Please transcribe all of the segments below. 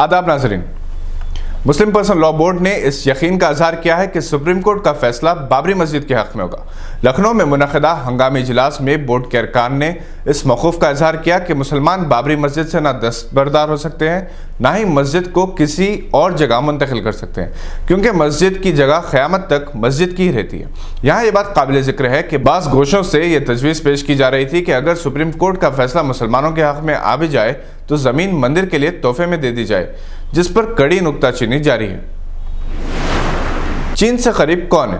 आदाब नाज़रीन, मुस्लिम personal law board ने इस यकीन का इजहार किया है कि सुप्रीम कोर्ट का फैसला बाबरी मस्जिद के हक में होगा। लखनऊ में मुनक़िदा हंगामी इजलास में बोर्ड के अरकान ने इस मौक़ूफ़ का इजहार किया कि मुसलमान बाबरी मस्जिद से ना दस्तबरदार हो सकते हैं, ना ही मस्जिद को किसी और जगह मुंतकिल कर सकते हैं, क्योंकि मस्जिद की जगह क़यामत तक मस्जिद की ही रहती है। यहाँ ये बात काबिल ज़िक्र है कि बाज़ गोशों से ये तजवीज़ पेश की जा रही थी कि अगर सुप्रीम कोर्ट का फैसला मुसलमानों के हक़ में आ भी जाए तो ज़मीन मंदिर के लिए तोहफे में दे दी जाए, जिस पर कड़ी नुक्ताचीनी जारी है। चीन से करीब कौन है,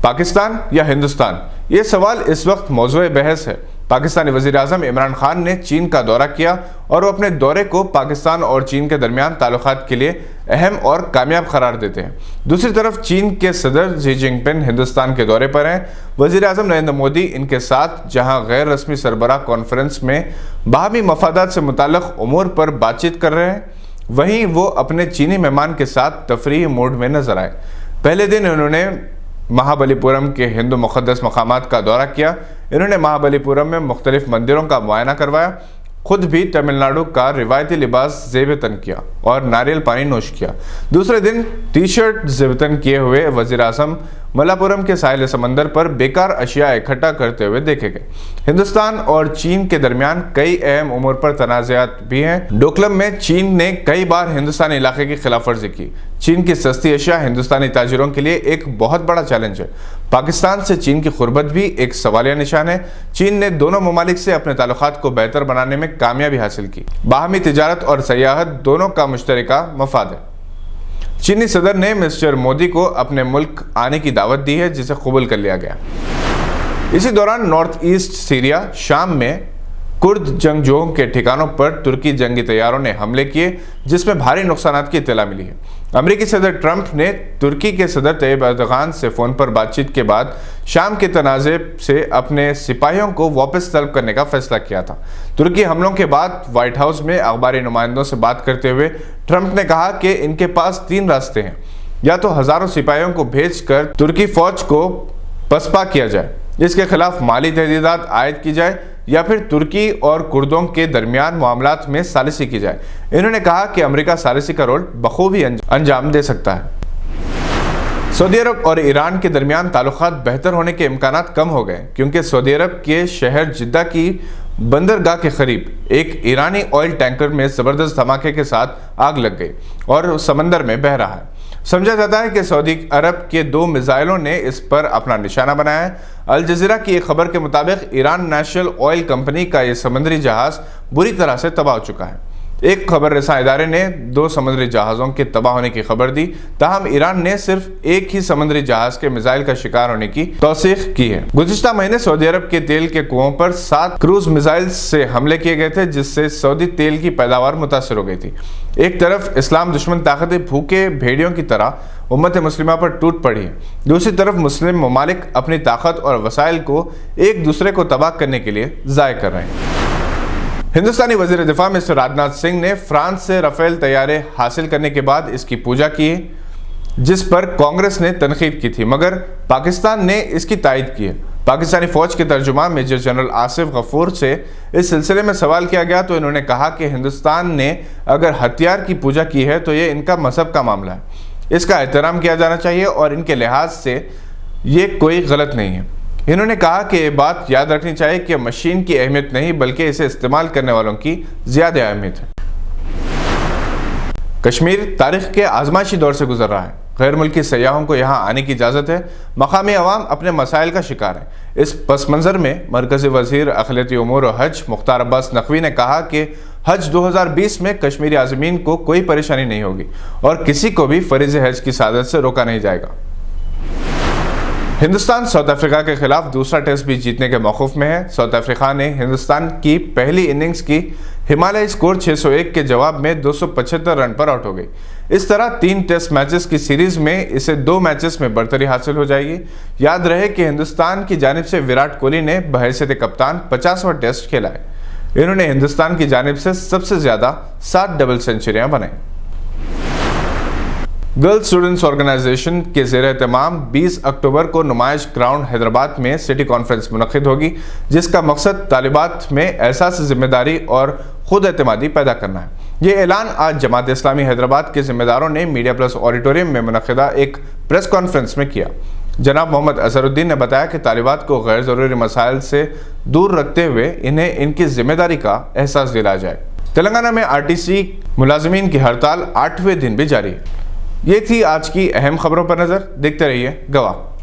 पाकिस्तान या हिंदुस्तान? ये सवाल इस वक्त मौज़ूए बहस है। पाकिस्तानी वज़ीर आज़म इमरान खान ने चीन का दौरा किया और वो अपने दौरे को पाकिस्तान और चीन के दरमियान ताल्लुकात के लिए अहम और कामयाब करार देते हैं। दूसरी तरफ चीन के सदर शी जिनपिंग हिंदुस्तान के दौरे पर हैं। वज़ीर आज़म नरेंद्र मोदी इनके साथ जहां गैर रस्मी सरबराह कॉन्फ्रेंस में बाहमी मफादात से मुताल्लिक़ उमूर पर बातचीत कर रहे हैं, वहीं वो अपने चीनी मेहमान के साथ तफरीही मूड में नजर आए। पहले दिन उन्होंने महाबलीपुरम के हिंदू मुक़द्दस मकामात का दौरा किया। इन्होंने महाबलीपुरम में मुख्तलिफ मंदिरों का मुआयना करवाया, खुद भी तमिलनाडु का रिवायती लिबास ज़ेब तन किया और नारियल पानी नोश किया। दूसरे दिन टी शर्ट ज़ेब तन किए हुए वज़ीर आज़म मलापुरम के साहिल समंदर पर बेकार अशिया इकट्ठा करते हुए देखे गए। हिंदुस्तान और चीन के दरमियान कई अहम उमूर पर तनाज़ात भी हैं। डोकलम में चीन ने कई बार हिंदुस्तानी इलाके की खिलाफ वर्जी की। चीन की सस्ती अशिया हिंदुस्तानी ताजिरों के लिए एक बहुत बड़ा चैलेंज है। पाकिस्तान से चीन की खुरबत भी एक सवालिया निशान है। चीन ने दोनों ममालिक से अपने ताल्लुकात को बेहतर बनाने में कामयाबी हासिल की। बाहमी तिजारत और सयाहत दोनों का मुश्तरका मफाद है। चीनी सदर ने मिस्टर मोदी को अपने मुल्क आने की दावत दी है, जिसे कबूल कर लिया गया। इसी दौरान नॉर्थ ईस्ट सीरिया शाम में कुर्द जंगजुओं के ठिकानों पर तुर्की जंगी तैयारों ने हमले किए, जिसमें भारी नुकसानात की इत्तला मिली है। अमेरिकी सदर ट्रंप ने तुर्की के सदर तैयब एर्दोगान से फ़ोन पर बातचीत के बाद शाम के तनाज़े से अपने सिपाहियों को वापस तलब करने का फैसला किया था। तुर्की हमलों के बाद व्हाइट हाउस में अखबारी नुमाइंदों से बात करते हुए ट्रंप ने कहा कि इनके पास 3 रास्ते हैं, या तो हज़ारों सिपाहियों को भेजकर तुर्की फ़ौज को पसपा किया जाए, इसके खिलाफ माली तहदीदात आयद की जाए, या फिर तुर्की और कुर्दों के दरमियान मामलात में सालिसी की जाए। इन्होंने कहा कि अमेरिका सालिसी का रोल बखूबी अंजाम दे सकता है। सऊदी अरब और ईरान के दरमियान ताल्लुकात बेहतर होने के इम्कानात कम हो गए, क्योंकि सऊदी अरब के शहर जिद्दा की बंदरगाह के करीब एक ईरानी ऑयल टैंकर में ज़बरदस्त धमाके के साथ आग लग गई और समंदर में बह रहा है। समझा जाता है कि सऊदी अरब के 2 मिसाइलों ने इस पर अपना निशाना बनाया है। अल जज़ीरा की एक खबर के मुताबिक ईरान नेशनल ऑयल कंपनी का यह समुद्री जहाज़ बुरी तरह से तबाह हो चुका है। एक खबर रसा इदारे ने 2 समुद्री जहाज़ों के तबाह होने की खबर दी, ताहम ईरान ने सिर्फ एक ही समुद्री जहाज़ के मिसाइल का शिकार होने की तौसीक़ की है। गुज़िश्ता महीने सऊदी अरब के तेल के कुओं पर 7 क्रूज मिसाइल से हमले किए गए थे, जिससे सऊदी तेल की पैदावार मुतासर हो गई थी। एक तरफ इस्लाम दुश्मन ताकतें भूखे भेड़ियों की तरह उम्मत मुस्लिमा पर टूट पड़ी है, दूसरी तरफ मुस्लिम ममालिक अपनी ताकत और वसाइल को एक दूसरे को तबाह करने के लिए ज़ाय कर रहे हैं। हिंदुस्तानी वज़ीर दिफा मिस्टर राजनाथ सिंह ने फ्रांस से राफेल तैयारे हासिल करने के बाद इसकी पूजा की, जिस पर कांग्रेस ने तनकीद की थी, मगर पाकिस्तान ने इसकी तायद की है। पाकिस्तानी फ़ौज के तर्जुमान मेजर जनरल आसिफ गफूर से इस सिलसिले में सवाल किया गया तो इन्होंने कहा कि हिंदुस्तान ने अगर हथियार की पूजा की है तो ये इनका मजहब का मामला है, इसका एहतराम किया जाना चाहिए और इनके लिहाज से ये कोई गलत नहीं है। इन्होंने कहा कि ये बात याद रखनी चाहिए कि मशीन की अहमियत नहीं बल्कि इसे इस्तेमाल करने वालों की ज़्यादा अहमियत है। कश्मीर तारीख़ के आजमाइशी दौर से गुजर रहा है। गैर मुल्की सयाहों को यहाँ आने की इजाज़त है। मकामी अवाम अपने मसाइल का शिकार है। इस पस मंज़र में मरकज़ी वज़ीर अक़लियती उमूर और हज मुख्तार अब्बास नकवी ने कहा कि हज 2020 में कश्मीरी आज़मीन को कोई परेशानी नहीं होगी और किसी को भी फ़रीज़ हज की सादत से रोका नहीं जाएगा। हिंदुस्तान साउथ अफ्रीका के खिलाफ दूसरा टेस्ट भी जीतने के मौक़ूफ़ में है। साउथ अफ्रीका ने हिंदुस्तान की पहली इनिंग्स की हिमालय स्कोर 601 के जवाब में 275 रन पर आउट हो गई। इस तरह 3 टेस्ट मैचेस की सीरीज़ में इसे 2 मैचेस में बढ़तरी हासिल हो जाएगी। याद रहे कि हिंदुस्तान की जानिब से विराट कोहली ने बहैसियत कप्तान 50वां टेस्ट खेला है। इन्होंने हिंदुस्तान की जानिब से सबसे ज़्यादा 7 डबल सेंचुरियाँ बनाई। गर्ल्स स्टूडेंट्स ऑर्गेनाइजेशन के ज़ेर एहतमाम 20 अक्टूबर को नुमाइश ग्राउंड हैदराबाद में सिटी कॉन्फ्रेंस मुनक़िद होगी, जिसका मकसद तालिबात में एहसास ज़िम्मेदारी और खुद एतमादी पैदा करना है। یہ اعلان آج جماعت اسلامی حیدرآباد کے ذمہ داروں نے میڈیا پلس آڈیٹوریم میں منعقدہ ایک پریس کانفرنس میں کیا۔ جناب محمد اظہر الدین نے بتایا کہ طالبات کو غیر ضروری مسائل سے دور رکھتے ہوئے انہیں ان کی ذمہ داری کا احساس دلایا جائے۔ تلنگانہ میں RTC ملازمین کی ہڑتال 8ویں دن بھی جاری ہے۔ یہ تھی آج کی اہم خبروں پر نظر، دیکھتے رہیے گواہ۔